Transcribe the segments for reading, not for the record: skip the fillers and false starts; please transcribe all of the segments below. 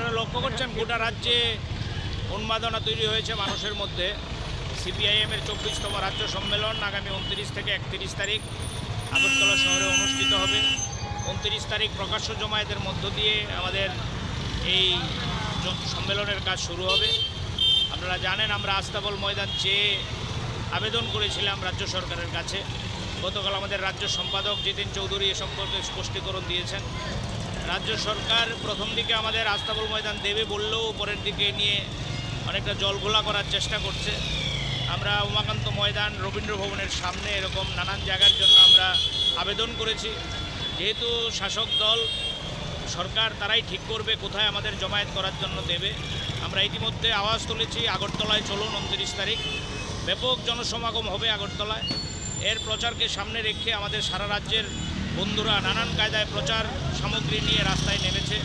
আপনারা লক্ষ্য করছেন গোটা রাজ্যে উন্মাদনা তৈরি হয়েছে মানুষের মধ্যে। সিপিআইএমের 24তম রাজ্য সম্মেলন আগামী 29 থেকে 31 তারিখ আগরতলা শহরে অনুষ্ঠিত হবে। 29 তারিখ প্রকাশ্য জমায়েতের মধ্য দিয়ে আমাদের এই সম্মেলনের কাজ শুরু হবে। আপনারা জানেন আমরা আস্তাবল ময়দান চেয়ে আবেদন করেছিলাম রাজ্য সরকারের কাছে। গতকাল আমাদের রাজ্য সম্পাদক জিতেন চৌধুরী এ সম্পর্কে স্পষ্টীকরণ দিয়েছেন। রাজ্য সরকার প্রথম দিকে আমাদের আস্তাবল ময়দান দেবে বললেও পরের দিকে নিয়ে অনেকটা জলঘোলা করার চেষ্টা করছে। আমরা উমাকান্ত ময়দান, রবীন্দ্র ভবনের সামনে এরকম নানান জায়গার জন্য আমরা আবেদন করেছি। যেহেতু শাসক দল সরকার তারাই ঠিক করবে কোথায় আমাদের জমায়েত করার জন্য দেবে। আমরা ইতিমধ্যে আওয়াজ তুলেছি আগরতলায় চলুন 29 তারিখ ব্যাপক জনসমাগম হবে আগরতলায়। এর প্রচারকে সামনে রেখে আমাদের সারা রাজ্যের বন্ধুরা নানান কায়দায় প্রচার সামগ্রী নিয়ে রাস্তায় নেমেছে।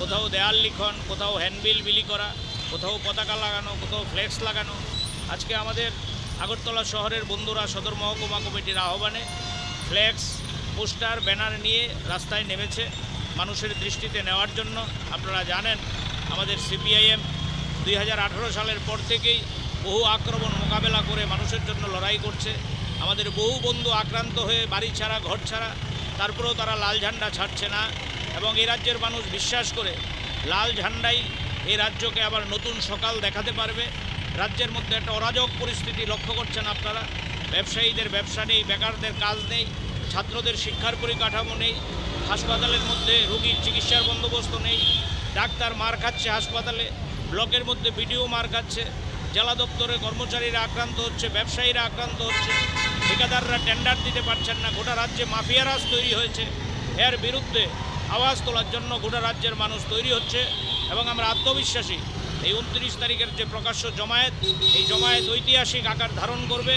কোথাও দেয়াল লিখন, কোথাও হ্যান্ডবিল বিলি করা, কোথাও পতাকা লাগানো, কোথাও ফ্লেক্স লাগানো। আজকে আমাদের আগরতলা শহরের বন্ধুরা সদর মহকুমা কমিটির আহ্বানে ফ্লেক্স, পোস্টার, ব্যানার নিয়ে রাস্তায় নেমেছে মানুষের দৃষ্টিতে নেওয়ার জন্য। আপনারা জানেন আমাদের সিপিআইএম 2018 সালের পর থেকেই বহু আক্রমণ মোকাবেলা করে মানুষের জন্য লড়াই করছে। আমাদের বহু বন্ধু আক্রান্ত হয়ে বাড়ি ছাড়া, ঘর ছাড়া, তারপরেও তারা লাল ঝান্ডা ছাড়ছে না। এবং এই রাজ্যের মানুষ বিশ্বাস করে লাল ঝান্ডাই এই রাজ্যকে আবার নতুন সকাল দেখাতে পারবে। রাজ্যের মধ্যে একটা অরাজক পরিস্থিতি লক্ষ্য করছেন আপনারা। ব্যবসায়ীদের ব্যবসা নেই, বেকারদের কাজ নেই, ছাত্রদের শিক্ষার পরিকাঠামো নেই, হাসপাতালের মধ্যে রোগীর চিকিৎসার বন্দোবস্ত নেই, ডাক্তার মার খাচ্ছে হাসপাতালে, ব্লকের মধ্যে বিডিও মার খাচ্ছে, জেলা দপ্তরের কর্মচারীরা আক্রান্ত হচ্ছে, ব্যবসায়ীরা আক্রান্ত হচ্ছে, ঠিকাদাররা টেন্ডার দিতে পারছেন না। গোটা রাজ্যে মাফিয়া রাজ তৈরি হয়েছে। এর বিরুদ্ধে আওয়াজ তোলার জন্য গোটা রাজ্যের মানুষ তৈরি হচ্ছে এবং আমরা আত্মবিশ্বাসী এই 29 তারিখের যে প্রকাশ্য জমায়েত, এই জমায়েত ঐতিহাসিক আকার ধারণ করবে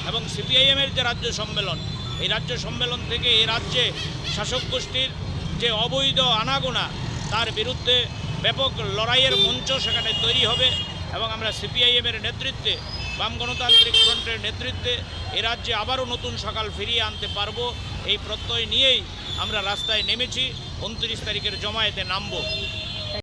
এবং সিপিআইএমের যে রাজ্য সম্মেলন, এই রাজ্য সম্মেলন থেকে এই রাজ্যে শাসক গোষ্ঠীর যে অবৈধ আনাগোনা তার বিরুদ্ধে ব্যাপক লড়াইয়ের মঞ্চ সেখানে তৈরি হবে। এবং আমরা সিপিআইএমের নেতৃত্বে, বাম গণতান্ত্রিক ফ্রন্টের নেতৃত্বে এ রাজ্যে আবারও নতুন সকাল ফিরিয়ে আনতে পারবো এই প্রত্যয় নিয়েই আমরা রাস্তায় নেমেছি 29 তারিখের জমায়েতে নামব।